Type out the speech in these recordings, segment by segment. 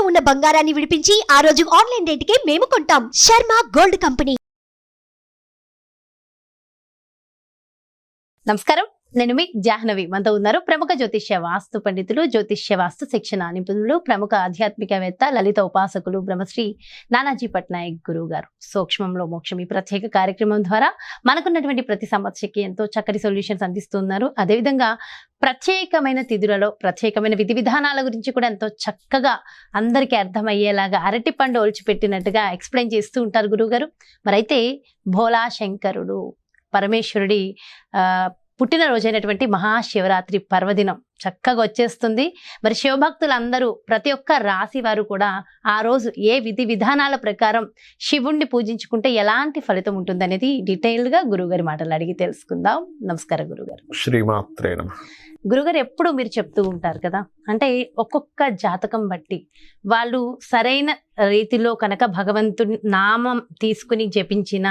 ఉన్న బంగారాన్ని విడిపించి ఆ రోజు ఆన్లైన్ రేటుకే మేము కొంటాం. Sharma gold company. నమస్కారం, నేను మీ జాహ్నవి. మనతో ఉన్నారు ప్రముఖ జ్యోతిష్య వాస్తు పండితులు, జ్యోతిష్య వాస్తు శిక్షణ నిపుణులు, ప్రముఖ ఆధ్యాత్మికవేత్త, లలిత ఉపాసకులు బ్రహ్మశ్రీ నానాజీ పట్నాయక్ గురువు గారు. సూక్ష్మంలో మోక్షం ఈ ప్రత్యేక కార్యక్రమం ద్వారా మనకున్నటువంటి ప్రతి సమస్యకి ఎంతో చక్కటి సొల్యూషన్స్ అందిస్తున్నారు. అదేవిధంగా ప్రత్యేకమైన తిథులలో ప్రత్యేకమైన విధి విధానాల గురించి కూడా ఎంతో చక్కగా అందరికీ అర్థమయ్యేలాగా అరటి పండు ఒలిచిపెట్టినట్టుగా ఎక్స్ప్లెయిన్ చేస్తూ ఉంటారు గురువుగారు. మరైతే భోలా శంకరుడు పరమేశ్వరుడి పుట్టినరోజైనటువంటి మహాశివరాత్రి పర్వదినం చక్కగా వచ్చేస్తుంది. మరి శివభక్తులందరూ ప్రతి ఒక్క రాశి వారు కూడా ఆ రోజు ఏ విధి విధానాల ప్రకారం శివుణ్ణి పూజించుకుంటే ఎలాంటి ఫలితం ఉంటుంది అనేది డీటెయిల్గా గురువుగారి మాటలు అడిగి తెలుసుకుందాం. నమస్కారం గురుగారు. శ్రీమాత్రే నమః. గురుగారు, ఎప్పుడు మీరు చెప్తూ ఉంటారు కదా, అంటే ఒక్కొక్క జాతకం బట్టి వాళ్ళు సరైన రీతిలో కనుక భగవంతుని నామం తీసుకుని జపించిన,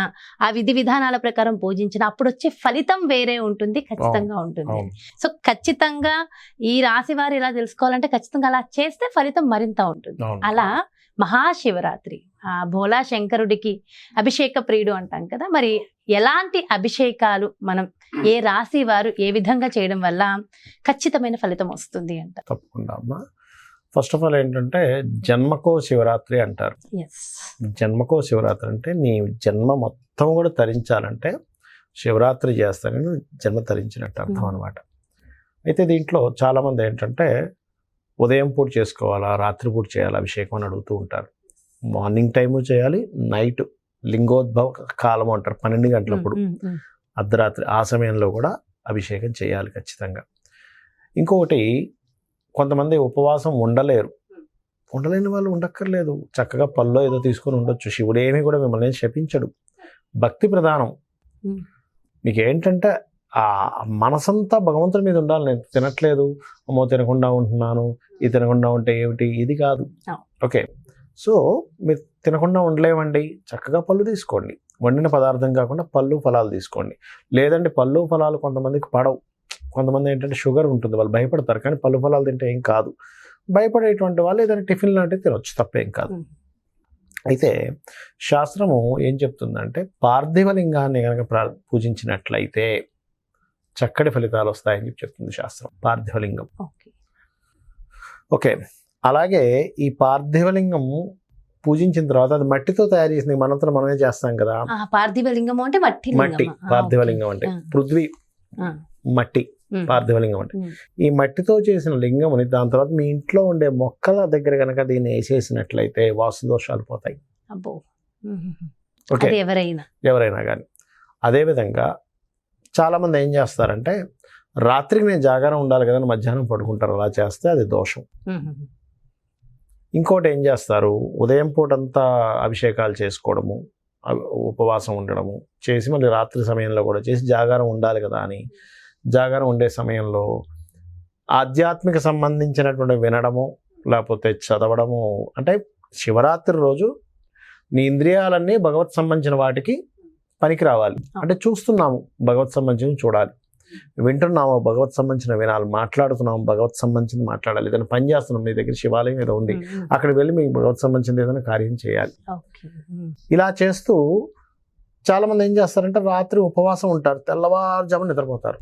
ఆ విధి విధానాల ప్రకారం పూజించిన అప్పుడు వచ్చే ఫలితం వేరే ఉంటుంది, ఖచ్చితంగా ఉంటుంది. సో ఖచ్చితంగా ఈ రాశి వారు ఇలా తెలుసుకోవాలంటే ఖచ్చితంగా అలా చేస్తే ఫలితం మరింత ఉంటుంది. అలా మహాశివరాత్రి ఆ భోలా శంకరుడికి అభిషేక ప్రియుడు అంటాం కదా, మరి ఎలాంటి అభిషేకాలు మనం ఏ రాశి వారు ఏ విధంగా చేయడం వల్ల ఖచ్చితమైన ఫలితం వస్తుంది అంట? తప్పకుండా అమ్మా. ఫస్ట్ ఆఫ్ ఆల్ ఏంటంటే జన్మకో శివరాత్రి అంటారు. జన్మకో శివరాత్రి అంటే నీ జన్మ మొత్తం కూడా తరించాలంటే శివరాత్రి చేస్తానని జన్మ తరించినట్టు అర్థం అనమాట. అయితే దీంట్లో చాలామంది ఏంటంటే ఉదయం పూట చేసుకోవాలా, రాత్రిపూట చేయాలా అభిషేకం అని అడుగుతూ ఉంటారు. మార్నింగ్ టైము చేయాలి, నైట్ లింగోద్భవ కాలం అంటారు 12 గంటలప్పుడు, అర్ధరాత్రి ఆ సమయంలో కూడా అభిషేకం చేయాలి ఖచ్చితంగా. ఇంకొకటి, కొంతమంది ఉపవాసం ఉండలేని వాళ్ళు ఉండక్కర్లేదు, చక్కగా పళ్ళో ఏదో తీసుకొని ఉండొచ్చు. శివుడు ఏమీ కూడా మిమ్మల్ని శపించడు. భక్తి ప్రధానం. మీకు ఏంటంటే ఆ మనసంతా భగవంతుడి మీద ఉండాలి. నేను తినట్లేదు, అమ్మో తినకుండా ఉంటున్నాను, ఇది తినకుండా ఉంటే ఏమిటి, ఇది కాదు. ఓకే, సో మీరు తినకుండా ఉండలేమండి, చక్కగా పళ్ళు తీసుకోండి. వండిన పదార్థం కాకుండా పళ్ళు ఫలాలు తీసుకోండి. లేదంటే పళ్ళు ఫలాలు కొంతమందికి పడవు. కొంతమంది ఏంటంటే షుగర్ ఉంటుంది, వాళ్ళు భయపడతారు. కానీ పళ్ళు ఫలాలు తింటే ఏం కాదు. భయపడేటువంటి వాళ్ళు ఏదైనా టిఫిన్ లాంటివి తినొచ్చు, తప్పేం కాదు. అయితే శాస్త్రము ఏం చెప్తుందంటే పార్థివలింగాన్ని కనుక పూజించినట్లయితే చక్కటి ఫలితాలు వస్తాయని చెప్తుంది శాస్త్రం. పార్థివలింగం. ఓకే, అలాగే ఈ పార్థివలింగం పూజించిన తర్వాత అది మట్టితో తయారు చేసింది. మనంతా మనమే చేస్తాం కదా. పార్థివలింగం అంటే మట్టి. పార్థివలింగం అంటే పృథ్వీ, మట్టి. పార్థివలింగం అంటే ఈ మట్టితో చేసిన లింగముని దాని తర్వాత మీ ఇంట్లో ఉండే మొక్కల దగ్గర కనుక దీన్ని వేసేసినట్లయితే వాస్తు దోషాలు పోతాయి. ఓకే, ఎవరైనా కానీ. అదేవిధంగా చాలామంది ఏం చేస్తారంటే రాత్రికి నేను జాగారం ఉండాలి కదా మధ్యాహ్నం పడుకుంటారు. అలా చేస్తే అది దోషం. ఇంకోటి ఏం చేస్తారు, ఉదయం పూటంతా అభిషేకాలు చేసుకోవడము, ఉపవాసం ఉండడము చేసి మళ్ళీ రాత్రి సమయంలో కూడా చేసి జాగారం ఉండాలి కదా అని జాగారం ఉండే సమయంలో ఆధ్యాత్మిక సంబంధించినటువంటి వినడము లేకపోతే చదవడము. అంటే శివరాత్రి రోజు నీ ఇంద్రియాలన్నీ భగవత్ సంబంధించిన వాటికి పనికి రావాలి. అంటే చూస్తున్నాము భగవత్ సంబంధించిన చూడాలి, వింటున్నాము భగవత్ సంబంధించిన వినాలి, మాట్లాడుతున్నాము భగవత్ సంబంధించిన మాట్లాడాలి. ఏదైనా పని చేస్తున్నాం, మీ దగ్గర శివాలయం ఏదో ఉంది, అక్కడికి వెళ్ళి మీకు భగవత్ సంబంధించిన ఏదైనా కార్యం చేయాలి. ఇలా చేస్తూ చాలా మంది ఏం చేస్తారంటే రాత్రి ఉపవాసం ఉంటారు, తెల్లవారుజామున నిద్రపోతారు.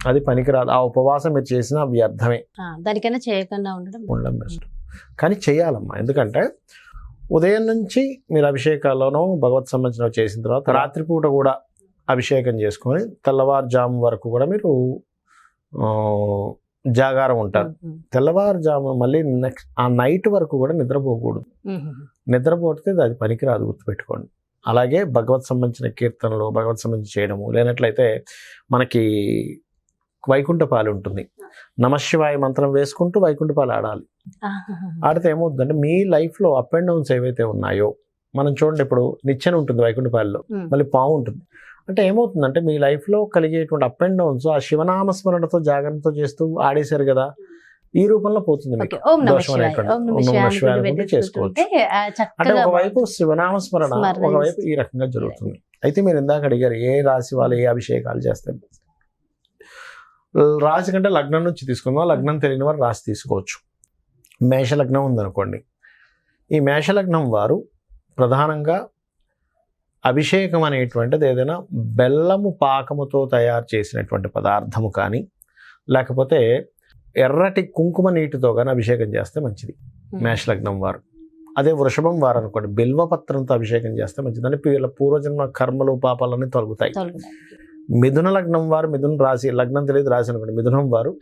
అది పనికిరాదు. ఆ ఉపవాసం మీరు చేసిన వ్యర్థమే. దానికైనా చేయకుండా ఉండడం బెస్ట్. కానీ చేయాలమ్మా. ఎందుకంటే ఉదయం నుంచి మీరు అభిషేకాల్లోనూ భగవత్ సంబంధించిన చేసిన తర్వాత రాత్రిపూట కూడా అభిషేకం చేసుకొని తెల్లవారుజాము వరకు కూడా మీరు జాగారం ఉంటారు. తెల్లవారుజాము మళ్ళీ నెక్స్ట్ ఆ నైట్ వరకు కూడా నిద్రపోకూడదు. నిద్రపోతే అది పనికిరాదు, గుర్తుపెట్టుకోండి. అలాగే భగవత్ సంబంధించిన కీర్తనలు భగవత్ సంబంధించి చేయడము. లేనట్లయితే మనకి వైకుంఠపాలు ఉంటుంది, నమశివాయ మంత్రం వేసుకుంటూ వైకుంఠపాలు ఆడాలి. ఆడితే ఏమవుతుందంటే మీ లైఫ్లో అప్ అండ్ డౌన్స్ ఏవైతే ఉన్నాయో, మనం చూడండి ఇప్పుడు నిచ్చెన ఉంటుంది వైకుంఠపాలలో, మళ్ళీ పాము ఉంటుంది. అంటే ఏమవుతుందంటే మీ లైఫ్లో కలిగేటువంటి అప్ అండ్ డౌన్స్ ఆ శివనామస్మరణతో జాగరణతో చేస్తూ ఆడేశారు కదా, ఈ రూపంలో పోతుంది. చేసుకోవచ్చు. అంటే ఒకవైపు శివనామస్మరణ, ఒకవైపు ఈ రకంగా జరుగుతుంది. అయితే మీరు ఇందాక అడిగారు ఏ రాశి వాళ్ళు ఏ అభిషేకాలు చేస్తారు. రాశి కంటే లగ్నం నుంచి తీసుకుందాం. లగ్నం తెలియని వారు రాశి తీసుకోవచ్చు. మేషలగ్నం ఉందనుకోండి, ఈ మేషలగ్నం వారు ప్రధానంగా అభిషేకం అనేటువంటిది ఏదైనా బెల్లము పాకముతో తయారు చేసినటువంటి పదార్థము కానీ, లేకపోతే ఎర్రటి కుంకుమ నీటితో కానీ అభిషేకం చేస్తే మంచిది మేషలగ్నం వారు. అదే వృషభం వారు అనుకోండి, బిల్వపత్రంతో అభిషేకం చేస్తే మంచిది. అంటే వీళ్ళ పూర్వజన్మ కర్మలు పాపాలన్నీ తొలగుతాయి. మిథున లగ్నం వారు, మిథున రాశి, లగ్నం తెలియదు రాశి అనుకోండి, మిథునం వారు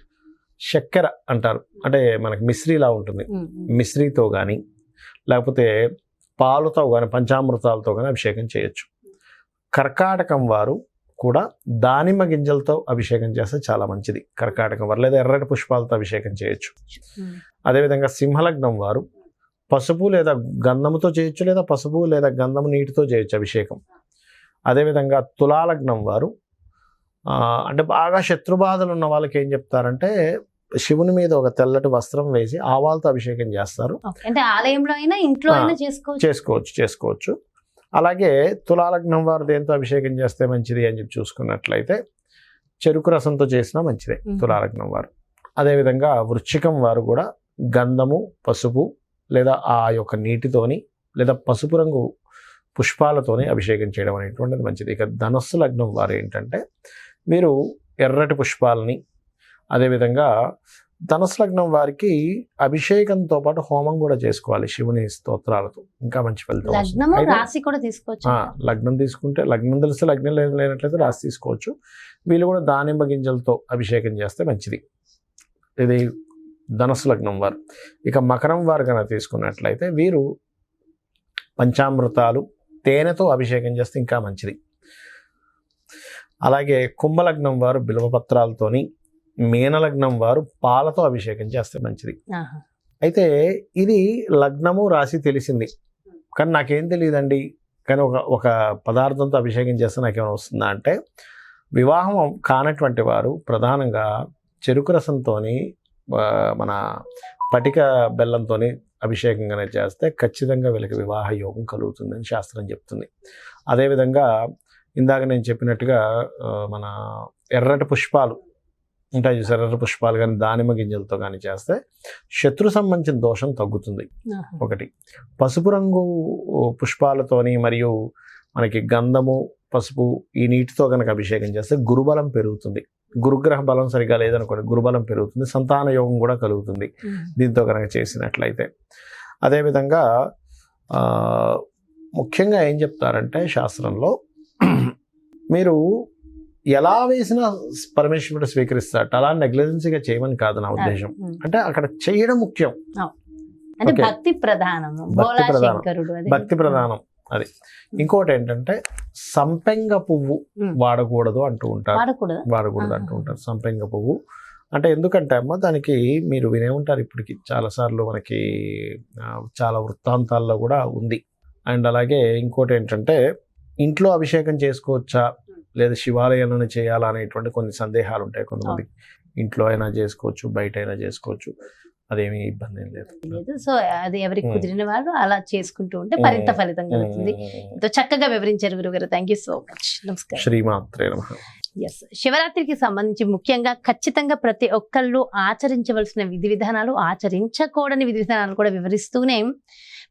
చక్కెర అంటారు, అంటే మనకి మిశ్రీలా ఉంటుంది, మిశ్రీతో కానీ లేకపోతే పాలుతో కానీ పంచామృతాలతో కానీ అభిషేకం చేయొచ్చు. కర్కాటకం వారు కూడా దానిమ్మ గింజలతో అభిషేకం చేస్తే చాలా మంచిది కర్కాటకం వారు, లేదా ఎర్రటి పుష్పాలతో అభిషేకం చేయొచ్చు. అదేవిధంగా సింహలగ్నం వారు పసుపు లేదా గంధముతో చేయొచ్చు, లేదా పసుపు లేదా గంధము నీటితో చేయొచ్చు అభిషేకం. అదేవిధంగా తులాలగ్నం వారు అంటే బాగా శత్రుబాధలు ఉన్న వాళ్ళకి ఏం చెప్తారంటే శివుని మీద ఒక తెల్లటి వస్త్రం వేసి ఆవాలతో అభిషేకం చేస్తారు. అంటే ఆలయంలో అయినా ఇంట్లో అయినా చేసుకోవచ్చు. అలాగే తులాలగ్నం వారు దేంతో అభిషేకం చేస్తే మంచిది అని చెప్పి చూసుకున్నట్లయితే చెరుకు రసంతో చేసినా మంచిదే తులాలగ్నం వారు. అదేవిధంగా వృశ్చికం వారు కూడా గంధము, పసుపు లేదా ఆ యొక్క నీటితోని లేదా పసుపు రంగు పుష్పాలతోని అభిషేకం చేయడం అనేటువంటిది మంచిది. ఇక ధనస్సు లగ్నం వారు ఏంటంటే మీరు ఎర్రటి పుష్పాలని, అదేవిధంగా ధనుసు లగ్నం వారికి అభిషేకంతో పాటు హోమం కూడా చేసుకోవాలి శివుని స్తోత్రాలతో, ఇంకా మంచి ఫలితం. రాశి కూడా తీసుకోవచ్చు. లగ్నం తీసుకుంటే లగ్నం తెలిసి లగ్నం లేనట్లయితే రాశి తీసుకోవచ్చు. వీళ్ళు కూడా దానిమ్మ గింజలతో అభిషేకం చేస్తే మంచిది. ఇది ధనుసు లగ్నం వారు. ఇక మకరం వారు కనుక తీసుకున్నట్లయితే వీరు పంచామృతాలు, తేనెతో అభిషేకం చేస్తే ఇంకా మంచిది. అలాగే కుంభలగ్నం వారు బిల్వపత్రాలతోని, మీనలగ్నం వారు పాలతో అభిషేకం చేస్తే మంచిది. అయితే ఇది లగ్నము రాశి తెలిసింది, కానీ నాకేం తెలియదండి, కానీ ఒక పదార్థంతో అభిషేకం చేస్తే నాకేమైనా వస్తుందా అంటే, వివాహం కానటువంటి వారు ప్రధానంగా చెరుకు రసంతో మన పటిక బెల్లంతో అభిషేకంగానే చేస్తే ఖచ్చితంగా వీళ్ళకి వివాహ యోగం కలుగుతుందని శాస్త్రం చెప్తుంది. అదేవిధంగా ఇందాక నేను చెప్పినట్టుగా మన ఎర్రటి పుష్పాలు ఉంటాయి చూసారు, ఎర్రటి పుష్పాలు కానీ దానిమ్మ గింజలతో కానీ చేస్తే శత్రు సంబంధించిన దోషం తగ్గుతుంది. ఒకటి పసుపు రంగు పుష్పాలతోని మరియు మనకి గంధము, పసుపు ఈ నీటితో కనుక అభిషేకం చేస్తే గురుబలం పెరుగుతుంది. గురుగ్రహ బలం సరిగా లేదనుకోండి, గురుబలం పెరుగుతుంది, సంతాన యోగం కూడా కలుగుతుంది దీంతో కనుక చేసినట్లయితే. అదేవిధంగా ముఖ్యంగా ఏం చెప్తారంటే శాస్త్రంలో, మీరు ఎలా వేసినా పరమేశ్వరుడు స్వీకరిస్తాడు, అలా నెగ్లిజెన్సీగా చేయమని కాదు నా ఉద్దేశం. అంటే అక్కడ చేయడం ముఖ్యం, భక్తి ప్రధానం. భక్తి ప్రధానం అది. ఇంకోటి ఏంటంటే సంపెంగ పువ్వు వాడకూడదు అంటూ ఉంటారు, వాడకూడదు అంటూ ఉంటారు సంపెంగ పువ్వు. అంటే ఎందుకంటే అమ్మ దానికి మీరు వినే ఉంటారు ఇప్పటికి చాలాసార్లు, మనకి చాలా వృత్తాంతాల్లో కూడా ఉంది. అండ్ అలాగే ఇంకోటి ఏంటంటే ఇంట్లో అభిషేకం చేసుకోవచ్చా లేదా శివాలయంలోనే చేయాలా అనేటువంటి కొన్ని సందేహాలు ఉంటాయి కొంతమందికి. ఇంట్లో అయినా చేసుకోవచ్చు, బయట అయినా చేసుకోవచ్చు, అదేమీ ఇబ్బంది ఏం లేదు. సో అది ఎవరికి కుదిరిన వాళ్ళు అలా చేసుకుంటూ ఉంటే మరింత ఫలితం కలుగుతుంది. ఎంతో చక్కగా వివరించారు గురుగారు. Thank you so much. నమస్కారం. శ్రీమాత్రే నమః. ఎస్, శివరాత్రికి సంబంధించి ముఖ్యంగా ఖచ్చితంగా ప్రతి ఒక్కళ్ళు ఆచరించవలసిన విధి విధానాలు, ఆచరించకూడని విధి విధానాలు కూడా వివరిస్తూనే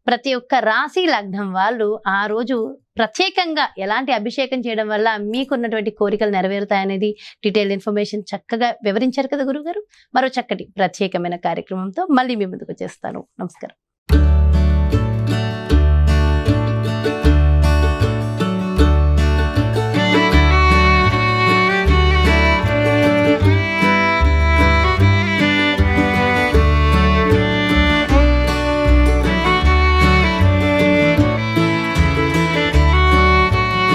ప్రతి ఒక్క రాశి లగ్నం వాళ్ళు ఆ రోజు ప్రత్యేకంగా ఎలాంటి అభిషేకం చేయడం వల్ల మీకున్నటువంటి కోరికలు నెరవేరుతాయనేది డీటెయిల్ ఇన్ఫర్మేషన్ చక్కగా వివరించారు కదా గురుగారు. మరో చక్కటి ప్రత్యేకమైన కార్యక్రమంతో మళ్ళీ మీ ముందుకు వచ్చేస్తాను. నమస్కారం.